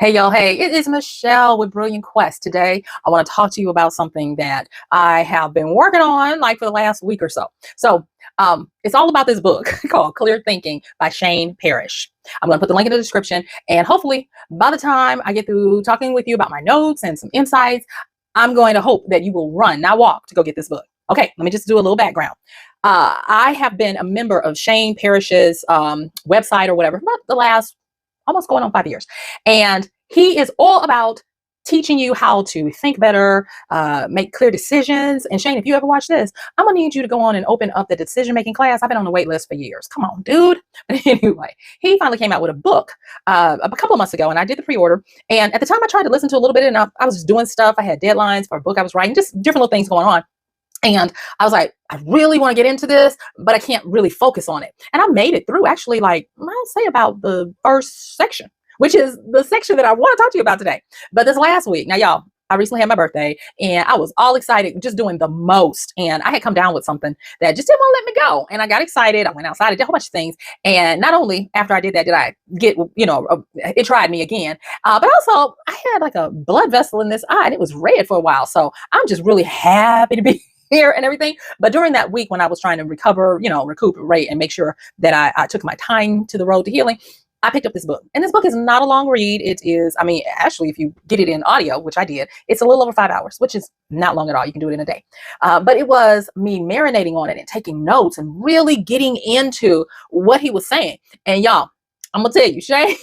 Hey y'all, hey, it is Michelle with Brilliant Quest. Today, I want to talk to you about something that I have been working on like for the last week or so. It's all about this book called Clear Thinking by Shane Parrish. I'm going to put the link in the description, and hopefully, by the time I get through talking with you about my notes and some insights, I'm going to hope that you will run, not walk, to go get this book. Okay, let me just do a little background. I have been a member of Shane Parrish's website or whatever for about the last almost going on 5 years. And he is all about teaching you how to think better, make clear decisions. And Shane, if you ever watch this, I'm gonna need you to go on and open up the decision-making class. I've been on the wait list for years. Come on, dude. But anyway, he finally came out with a book a couple of months ago, and I did the pre-order. And at the time, I tried to listen to a little bit, and I was just doing stuff. I had deadlines for a book I was writing, just different little things going on. And I was like, I really want to get into this, but I can't really focus on it. And I made it through actually, like, I'll say about the first section, which is the section that I want to talk to you about today. But this last week, now, y'all, I recently had my birthday and I was all excited, just doing the most. And I had come down with something that just didn't want to let me go. And I got excited. I went outside, I did a whole bunch of things. And not only after I did that, did I get, it tried me again. But also, I had like a blood vessel in this eye and it was red for a while. So I'm just really happy to be here and everything. But during that week when I was trying to recover, recuperate and make sure that I took my time to the road to healing, I picked up this book. And this book is not a long read. It is, actually, if you get it in audio, which I did, it's a little over 5 hours, which is not long at all. You can do it in a day. But it was me marinating on it and taking notes and really getting into what he was saying. And y'all, I'm going to tell you, Shane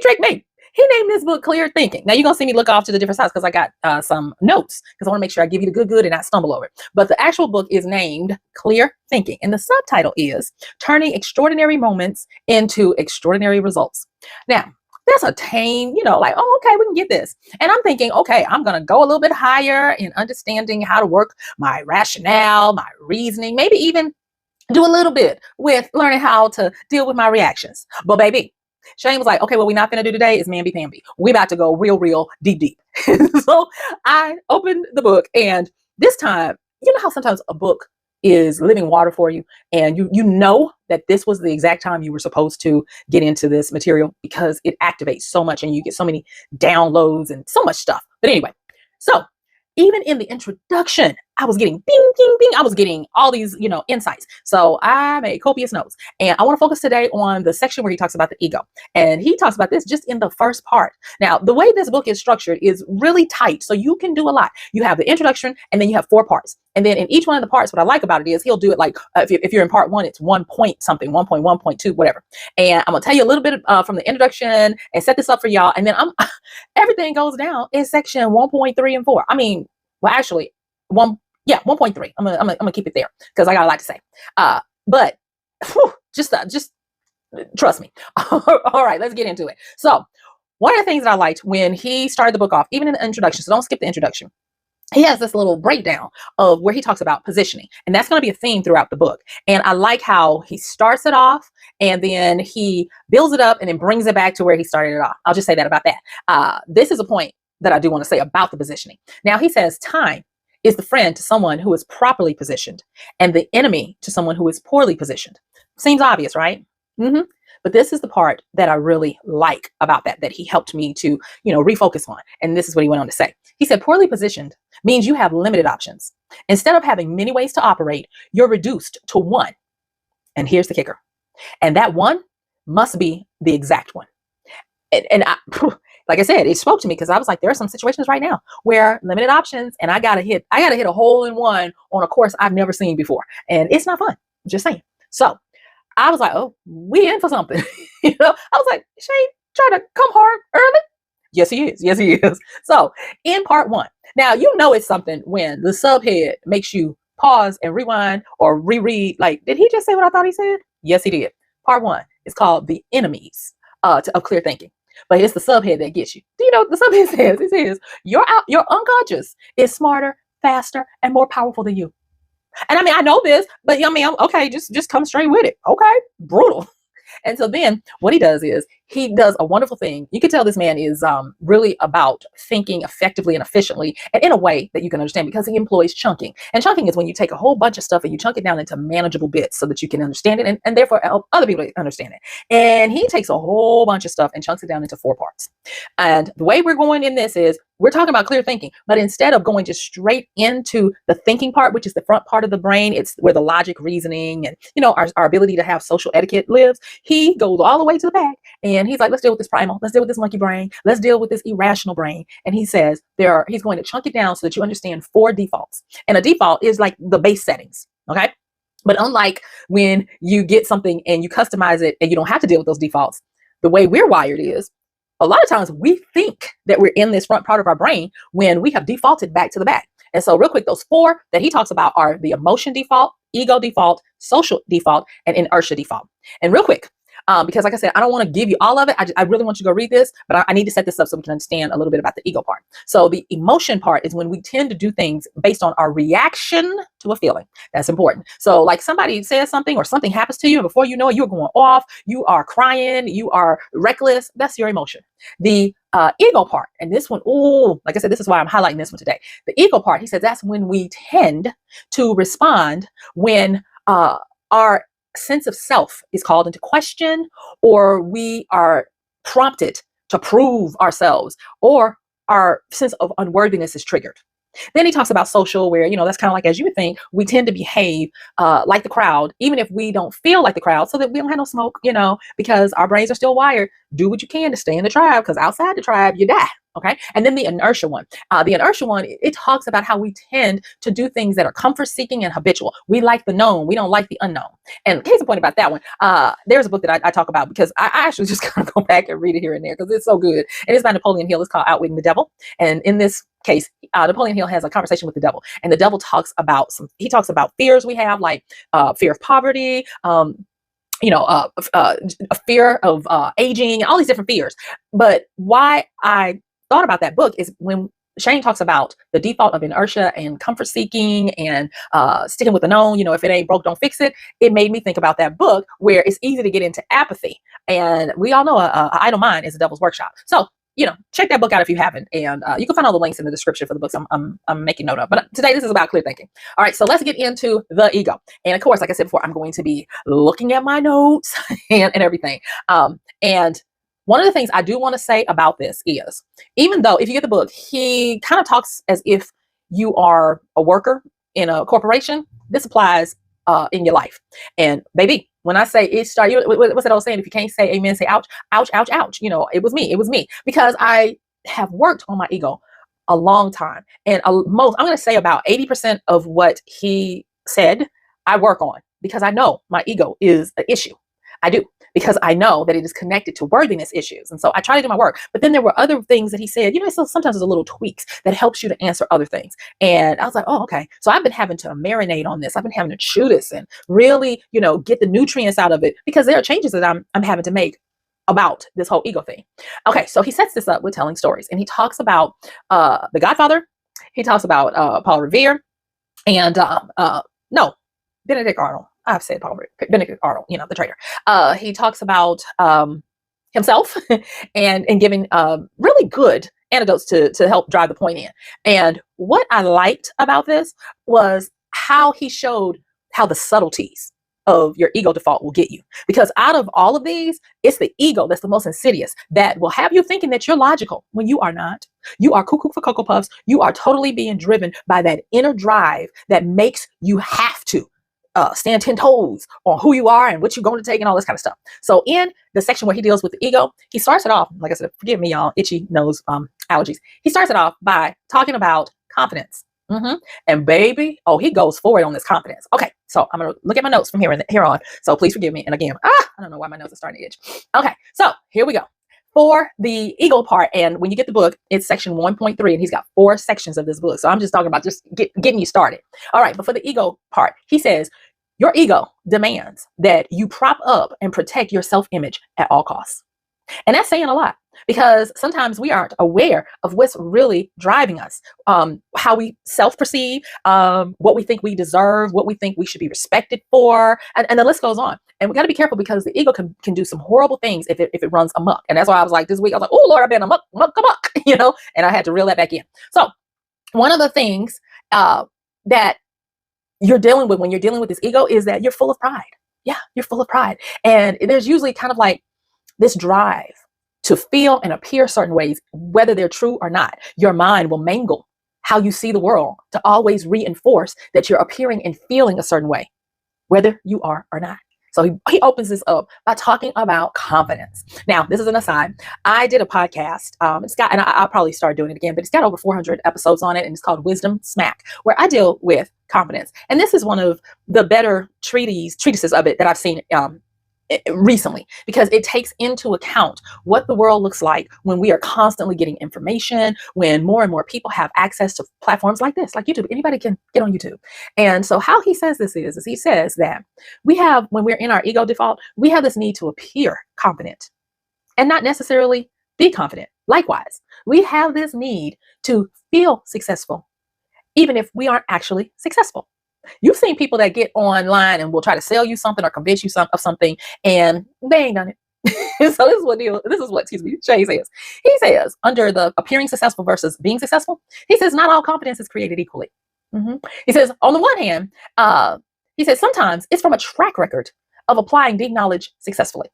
tricked me. He named this book Clear Thinking. Now you're going to see me look off to the different sides because I got some notes because I want to make sure I give you the good and not stumble over it. But the actual book is named Clear Thinking. And the subtitle is Turning Extraordinary Moments into Extraordinary Results. Now, that's a tame, like, oh, okay, we can get this. And I'm thinking, okay, I'm going to go a little bit higher in understanding how to work my rationale, my reasoning, maybe even do a little bit with learning how to deal with my reactions. But baby, Shane was like, okay, what we're not going to do today is mamby-pamby. We about to go real deep. So I opened the book, and this time, you know how sometimes a book is living water for you, and you know that this was the exact time you were supposed to get into this material because it activates so much and you get so many downloads and so much stuff. But anyway, so even in the introduction, I was getting bing, bing, bing. I was getting all these, insights. So I made copious notes. And I want to focus today on the section where he talks about the ego. And he talks about this just in the first part. Now, the way this book is structured is really tight. So you can do a lot. You have the introduction, and then you have 4 parts. And then in each one of the parts, what I like about it is he'll do it like, if you're in part 1, it's 1 point something, 1.1.2, whatever. And I'm going to tell you a little bit from the introduction and set this up for y'all. And then everything goes down in section 1.3 and 4. Actually, 1.3. I'm gonna keep it there because I got a lot to say. But just trust me. All right, let's get into it. So one of the things that I liked when he started the book off, even in the introduction, so don't skip the introduction, he has this little breakdown of where he talks about positioning. And that's going to be a theme throughout the book. And I like how he starts it off and then he builds it up and then brings it back to where he started it off. I'll just say that about that. This is a point that I do want to say about the positioning. Now, he says time is the friend to someone who is properly positioned and the enemy to someone who is poorly positioned. Seems obvious, right? But this is the part that I really like about that he helped me to, refocus on. And this is what he went on to say. He said, poorly positioned means you have limited options. Instead of having many ways to operate, you're reduced to one. And here's the kicker. And that one must be the exact one. And like I said, it spoke to me because I was like, there are some situations right now where limited options and I gotta hit a hole in one on a course I've never seen before. And it's not fun. Just saying. So I was like, oh, we in for something. I was like, Shane, trying to come hard early. Yes, he is. Yes, he is. So in part 1, now, it's something when the subhead makes you pause and rewind or reread. Like, did he just say what I thought he said? Yes, he did. Part 1 is called The Enemies of Clear Thinking. But it's the subhead that gets you. Do you know the subhead says? It says, your unconscious is smarter, faster, and more powerful than you. And I know this, but I'm okay, just come straight with it. Okay, brutal. And so then what he does is he does a wonderful thing. You can tell this man is really about thinking effectively and efficiently and in a way that you can understand, because he employs chunking. And chunking is when you take a whole bunch of stuff and you chunk it down into manageable bits so that you can understand it, and therefore help other people understand it. And he takes a whole bunch of stuff and chunks it down into 4 parts. And the way we're going in this is we're talking about clear thinking, but instead of going just straight into the thinking part, which is the front part of the brain, it's where the logic, reasoning, and our ability to have social etiquette lives. He goes all the way to the back, and he's like, let's deal with this primal, let's deal with this monkey brain, let's deal with this irrational brain. And he says he's going to chunk it down so that you understand 4 defaults. And a default is like the base settings, okay? But unlike when you get something and you customize it and you don't have to deal with those defaults, the way we're wired is a lot of times we think that we're in this front part of our brain when we have defaulted back to the back. And so real quick, those 4 that he talks about are the emotion default, ego default, social default, and inertia default. And real quick, because like I said, I don't want to give you all of it. I really want you to go read this, but I need to set this up so we can understand a little bit about the ego part. So the emotion part is when we tend to do things based on our reaction to a feeling. That's important. So like somebody says something or something happens to you, and before you know it, you're going off, you are crying, you are reckless. That's your emotion. The ego part, and this one, like I said, this is why I'm highlighting this one today. The ego part, he says, that's when we tend to respond when our sense of self is called into question, or we are prompted to prove ourselves, or our sense of unworthiness is triggered. Then he talks about social, where, that's kind of like, as you would think, we tend to behave like the crowd, even if we don't feel like the crowd, so that we don't have no smoke, because our brains are still wired. Do what you can to stay in the tribe, because outside the tribe, you die. Okay. And then the inertia one. It talks about how we tend to do things that are comfort seeking and habitual. We like the known. We don't like the unknown. And case in point about that one, there's a book that I talk about, because I actually just kind of go back and read it here and there because it's so good. And it's by Napoleon Hill. It's called Outwitting the Devil. And in this case, Napoleon Hill has a conversation with the devil, and the devil talks about fears we have, like fear of poverty, a fear of aging, and all these different fears. But why I thought about that book is when Shane talks about the default of inertia and comfort seeking and sticking with the known, if it ain't broke, don't fix it. It made me think about that book, where it's easy to get into apathy. And we all know a idle mind is a devil's workshop. So, check that book out if you haven't. And you can find all the links in the description for the books I'm making note of. But today, this is about clear thinking. All right, so let's get into the ego. And of course, like I said before, I'm going to be looking at my notes and everything. And one of the things I do want to say about this is, even though if you get the book, he kind of talks as if you are a worker in a corporation. This applies in your life. And baby, when I say it started, what's that old saying? If you can't say amen, say ouch, ouch, ouch, ouch. It was me, because I have worked on my ego a long time. And I'm going to say about 80% of what he said, I work on, because I know my ego is an issue. I do, because I know that it is connected to worthiness issues. And so I try to do my work. But then there were other things that he said, so sometimes there's a little tweaks that helps you to answer other things. And I was like, oh, okay. So I've been having to marinate on this. I've been having to chew this and really, get the nutrients out of it, because there are changes that I'm having to make about this whole ego thing. Okay. So he sets this up with telling stories, and he talks about The Godfather. He talks about Paul Revere and Benedict Arnold. I've said Benedict Arnold, the traitor. He talks about himself and giving really good anecdotes to help drive the point in. And what I liked about this was how he showed how the subtleties of your ego default will get you. Because out of all of these, it's the ego that's the most insidious, that will have you thinking that you're logical when you are not. You are cuckoo for Cocoa Puffs. You are totally being driven by that inner drive that makes you have to stand 10 toes on who you are and what you're going to take and all this kind of stuff. So in the section where he deals with the ego, he starts it off, like I said, forgive me, y'all, itchy nose allergies. He starts it off by talking about confidence. And baby, he goes forward on this confidence. Okay, so I'm going to look at my notes from here on. So please forgive me. And again, I don't know why my nose is starting to itch. Okay, so here we go. For the ego part, and when you get the book, it's section 1.3, and he's got 4 sections of this book. So I'm just talking about just getting you started. All right, but for the ego part, he says, your ego demands that you prop up and protect your self-image at all costs. And that's saying a lot. because sometimes we aren't aware of what's really driving us, how we self-perceive, what we think we deserve, what we think we should be respected for, and the list goes on. And we got to be careful because the ego can do some horrible things if it runs amok. And that's why I was like, this week I was like, oh Lord, I've been amok, and I had to reel that back in. So one of the things that you're dealing with when you're dealing with this ego is that you're full of pride. Yeah, you're full of pride. And there's usually kind of like this drive to feel and appear certain ways, whether they're true or not. Your mind will mangle how you see the world to always reinforce that you're appearing and feeling a certain way, whether you are or not. So he opens this up by talking about confidence. Now, this is an aside. I did a podcast. I'll probably start doing it again, but it's got over 400 episodes on it, and it's called Wisdom Smack, where I deal with confidence. And this is one of the better treatises of it that I've seen recently, because it takes into account what the world looks like when we are constantly getting information, when more and more people have access to platforms like this, like YouTube. Anybody can get on YouTube. And so how he says this is he says that when we're in our ego default, we have this need to appear confident and not necessarily be confident. Likewise, we have this need to feel successful, even if we aren't actually successful. You've seen people that get online and will try to sell you something or convince you of something, and they ain't done it. So this is what Shane says. He says, under the appearing successful versus being successful, he says not all confidence is created equally. He says, on the one hand, he says sometimes it's from a track record of applying deep knowledge successfully.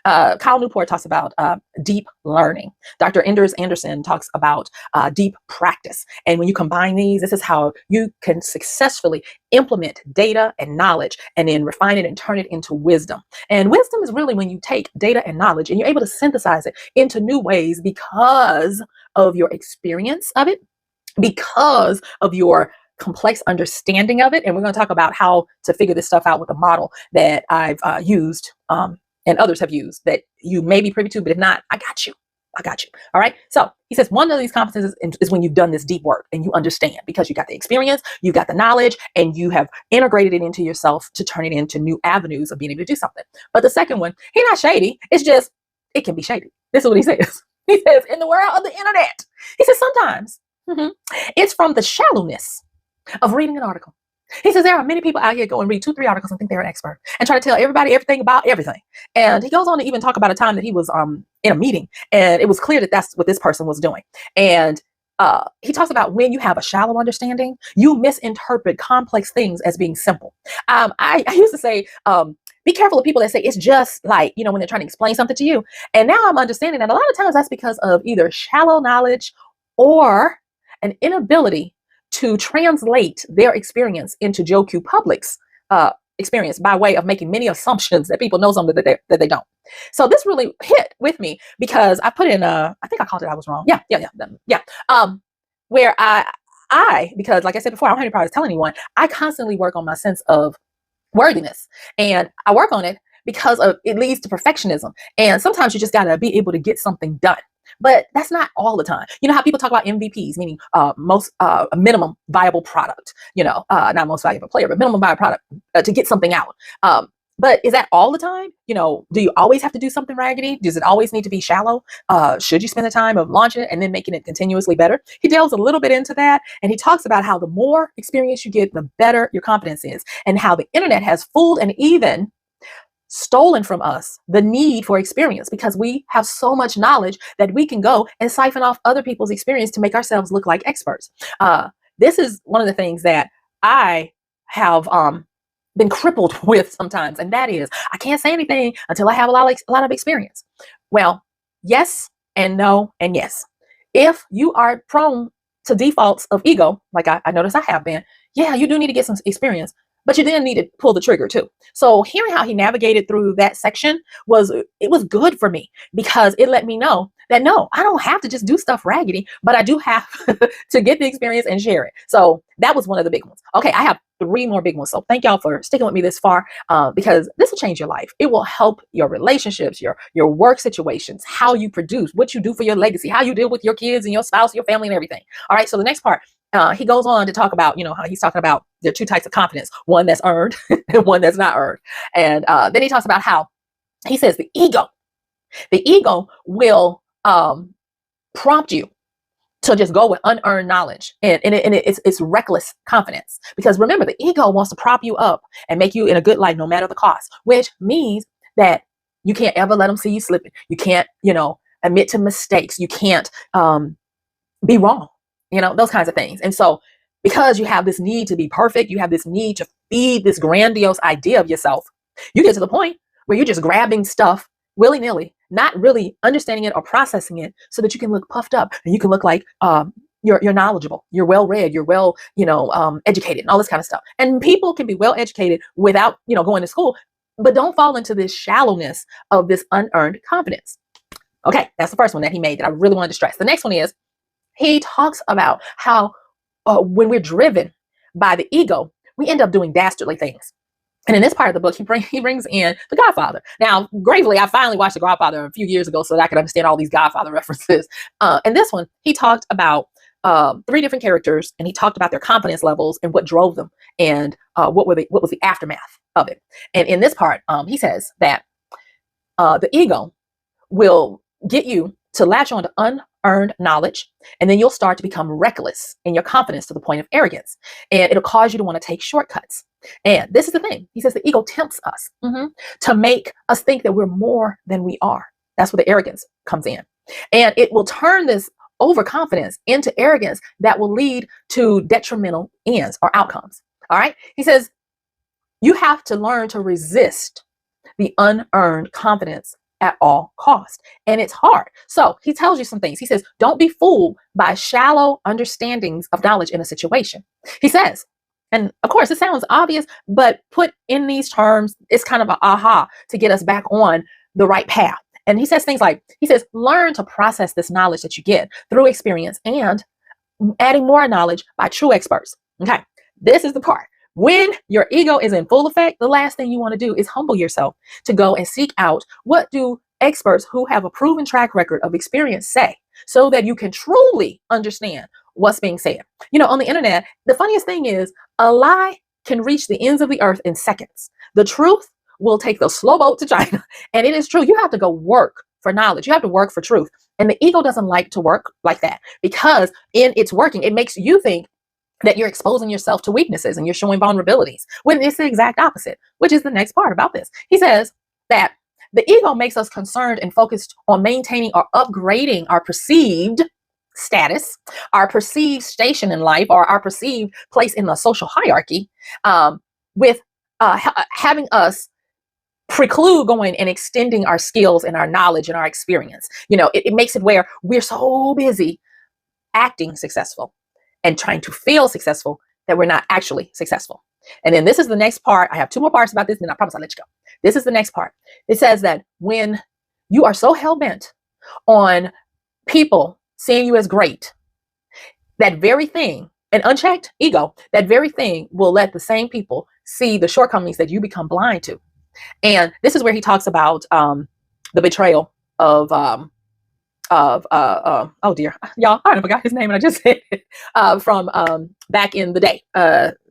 Kyle Newport talks about deep learning. Dr. Enders Anderson talks about deep practice. And when you combine these, this is how you can successfully implement data and knowledge and then refine it and turn it into wisdom. And wisdom is really when you take data and knowledge and you're able to synthesize it into new ways because of your experience of it, because of your complex understanding of it. And we're going to talk about how to figure this stuff out with a model that I've used and others have used that you may be privy to, but if not, I got you. All right. So he says one of these competencies is when you've done this deep work and you understand, because you got the experience, you got the knowledge, and you have integrated it into yourself to turn it into new avenues of being able to do something. But the second one, he's not shady. It's just, it can be shady. This is what he says. He says, in the world of the internet, he says sometimes it's from the shallowness of reading an article. He says there are many people out here go and read 2-3 articles and think they're an expert and try to tell everybody everything about everything. And he goes on to even talk about a time that he was in a meeting, and it was clear that that's what this person was doing. And he talks about when you have a shallow understanding, you misinterpret complex things as being simple. I used to say, be careful of people that say it's just like, when they're trying to explain something to you. And now I'm understanding that a lot of times that's because of either shallow knowledge or an inability to translate their experience into Joe Q. Public's experience by way of making many assumptions that people know something that they don't. So this really hit with me because I put in I think I called it I was wrong. Yeah. Where I because like I said before, I don't have any problems telling anyone. I constantly work on my sense of worthiness, and I work on it because it leads to perfectionism. And sometimes you just got to be able to get something done. But that's not all the time. You know how people talk about MVPs, meaning most minimum viable product, not most valuable player, but minimum viable product to get something out. But is that all the time? Do you always have to do something raggedy? Does it always need to be shallow? Should you spend the time of launching it and then making it continuously better? He delves a little bit into that, and he talks about how the more experience you get, the better your confidence is, and how the internet has fooled and even stolen from us the need for experience, because we have so much knowledge that we can go and siphon off other people's experience to make ourselves look like experts. This is one of the things that I have been crippled with sometimes, and that is I can't say anything until I have a lot of experience. Well, yes and no and yes. If you are prone to defaults of ego, like I notice I have been, yeah, you do need to get some experience. But you then need to pull the trigger too. So hearing how he navigated through that section was good for me, because it let me know that no, I don't have to just do stuff raggedy, but I do have to get the experience and share it. So that was one of the big ones. Okay, I have 3 more big ones. So thank y'all for sticking with me this far, because this will change your life. It will help your relationships, your work situations, how you produce, what you do for your legacy, how you deal with your kids and your spouse, your family, and everything. All right. So the next part, he goes on to talk about, how he's talking about there are 2 types of confidence, one that's earned and one that's not earned. And then he talks about how he says the ego will um, prompt you to just go with unearned knowledge, it's reckless confidence, because remember, the ego wants to prop you up and make you in a good light no matter the cost, which means that you can't ever let them see you slipping. You can't, admit to mistakes. You can't be wrong, those kinds of things. And so, because you have this need to be perfect, you have this need to feed this grandiose idea of yourself, you get to the point where you're just grabbing stuff willy-nilly, not really understanding it or processing it, so that you can look puffed up and you can look like you're knowledgeable, you're well read, you're well educated, and all this kind of stuff. And people can be well educated without going to school, but don't fall into this shallowness of this unearned confidence. Okay, that's the first one that he made that I really wanted to stress. The next one is, he talks about how when we're driven by the ego, we end up doing dastardly things. And in this part of the book, he brings in The Godfather. Now, gravely, I finally watched The Godfather a few years ago so that I could understand all these Godfather references. And this one, he talked about 3 different characters, and he talked about their confidence levels and what drove them, and what was the aftermath of it. And in this part, he says that the ego will get you to latch on to unearned knowledge, and then you'll start to become reckless in your confidence to the point of arrogance, and it'll cause you to want to take shortcuts. And this is the thing. He says the ego tempts us to make us think that we're more than we are. That's where the arrogance comes in. And it will turn this overconfidence into arrogance that will lead to detrimental ends or outcomes. All right. He says you have to learn to resist the unearned confidence at all costs. And it's hard. So he tells you some things. He says, don't be fooled by shallow understandings of knowledge in a situation. He says, and of course, it sounds obvious, but put in these terms, it's kind of an aha to get us back on the right path. And he says things like, learn to process this knowledge that you get through experience and adding more knowledge by true experts. Okay, this is the part. When your ego is in full effect, the last thing you want to do is humble yourself to go and seek out what do experts who have a proven track record of experience say, so that you can truly understand what's being said. On the internet, the funniest thing is a lie can reach the ends of the earth in seconds. The truth will take the slow boat to China. And it is true. You have to go work for knowledge. You have to work for truth. And the ego doesn't like to work like that, because in its working, it makes you think that you're exposing yourself to weaknesses and you're showing vulnerabilities, when it's the exact opposite, which is the next part about this. He says that the ego makes us concerned and focused on maintaining or upgrading our perceived status, our perceived station in life, or our perceived place in the social hierarchy, with having us preclude going and extending our skills and our knowledge and our experience. It makes it where we're so busy acting successful and trying to feel successful that we're not actually successful. And then this is the next part. I have 2 more parts about this, and then I promise I'll let you go. This is the next part. It says that when you are so hell-bent on people seeing you as great, that very thing, an unchecked ego, that very thing will let the same people see the shortcomings that you become blind to. And this is where he talks about the betrayal of oh dear, y'all, I forgot his name and I just said it, from back in the day.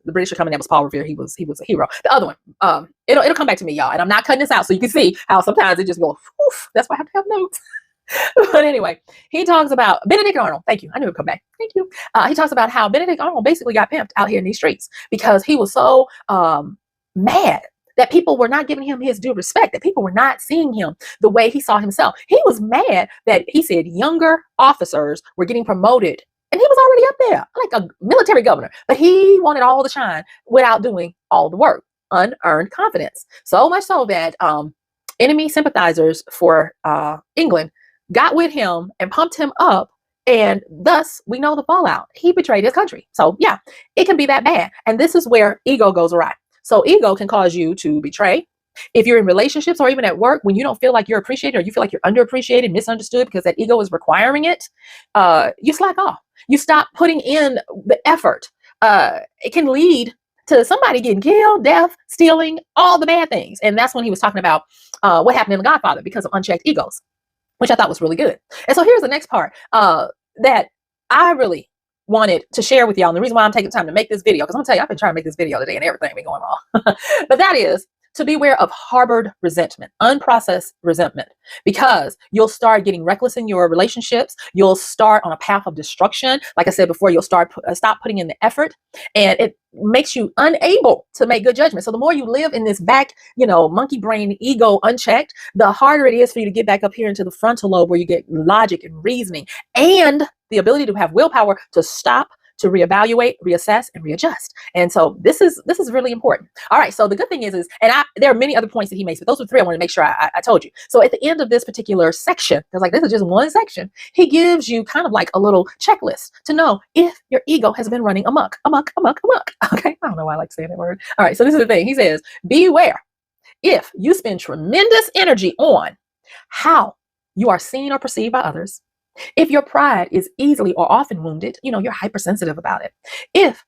The British are coming. That was Paul Revere. He was a hero. The other one, it'll come back to me, y'all. And I'm not cutting this out so you can see how sometimes it just goes. Oof, that's why I have to have notes. But anyway, he talks about Benedict Arnold. Thank you. I knew it would come back. Thank you. He talks about how Benedict Arnold basically got pimped out here in these streets because he was so mad that people were not giving him his due respect, that people were not seeing him the way he saw himself. He was mad that he said younger officers were getting promoted, and he was already up there like a military governor, but he wanted all the shine without doing all the work. Unearned confidence. So much so that enemy sympathizers for England got with him and pumped him up, and thus we know the fallout. He betrayed his country. So yeah, it can be that bad. And this is where ego goes awry. So ego can cause you to betray. If you're in relationships or even at work, when you don't feel like you're appreciated, or you feel like you're underappreciated, misunderstood because that ego is requiring it, you slack off. You stop putting in the effort. It can lead to somebody getting killed, death, stealing, all the bad things. And that's when he was talking about what happened in The Godfather because of unchecked egos, which I thought was really good. And so here's the next part that I really wanted to share with y'all. And the reason why I'm taking time to make this video, because I'm gonna tell you, I've been trying to make this video today and everything been going on. But that is to beware of harbored resentment, unprocessed resentment, because you'll start getting reckless in your relationships. You'll start on a path of destruction. Like I said before, you'll stop putting in the effort, and it makes you unable to make good judgment. So the more you live in this back, monkey brain ego unchecked, the harder it is for you to get back up here into the frontal lobe where you get logic and reasoning and the ability to have willpower to stop, to reevaluate, reassess, and readjust. And so this is really important. All right. So the good thing is there are many other points that he makes, but those are three I want to make sure I told you. So at the end of this particular section, because like this is just one section, he gives you kind of like a little checklist to know if your ego has been running amok. Okay. I don't know why I like saying that word. All right. So this is the thing. He says, beware if you spend tremendous energy on how you are seen or perceived by others. If your pride is easily or often wounded, you're hypersensitive about it. If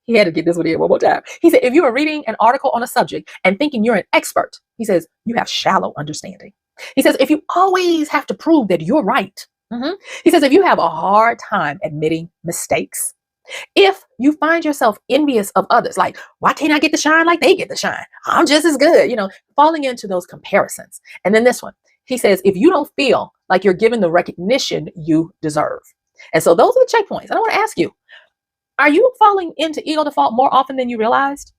he had to get this one in one more time. He said, if you are reading an article on a subject and thinking you're an expert, he says, you have shallow understanding. He says, if you always have to prove that you're right. He says, if you have a hard time admitting mistakes. If you find yourself envious of others, like, why can't I get the shine like they get the shine? I'm just as good, falling into those comparisons. And then this one, he says, if you don't feel like you're given the recognition you deserve. And so those are the checkpoints. And I want to ask you, are you falling into ego default more often than you realized?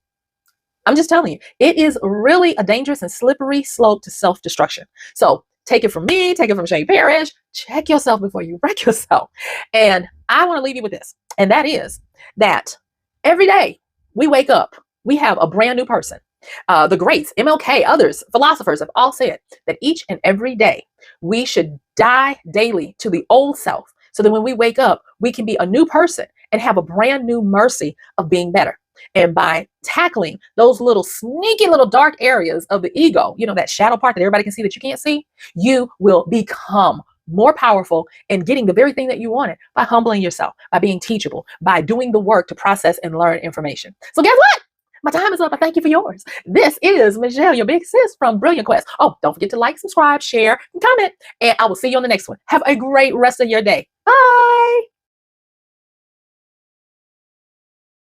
I'm just telling you, it is really a dangerous and slippery slope to self-destruction. So take it from me, take it from Shane Parrish, check yourself before you wreck yourself. And I want to leave you with this. And that is that every day we wake up, we have a brand new person. The greats, MLK, others, philosophers have all said that each and every day we should die daily to the old self, so that when we wake up, we can be a new person and have a brand new mercy of being better. And by tackling those little sneaky little dark areas of the ego, that shadow part that everybody can see that you can't see, you will become more powerful and getting the very thing that you wanted by humbling yourself, by being teachable, by doing the work to process and learn information. So guess what? My time is up. I thank you for yours. This is Michelle, your big sis from Brilliant Quest. Oh, don't forget to like, subscribe, share, and comment. And I will see you on the next one. Have a great rest of your day. Bye.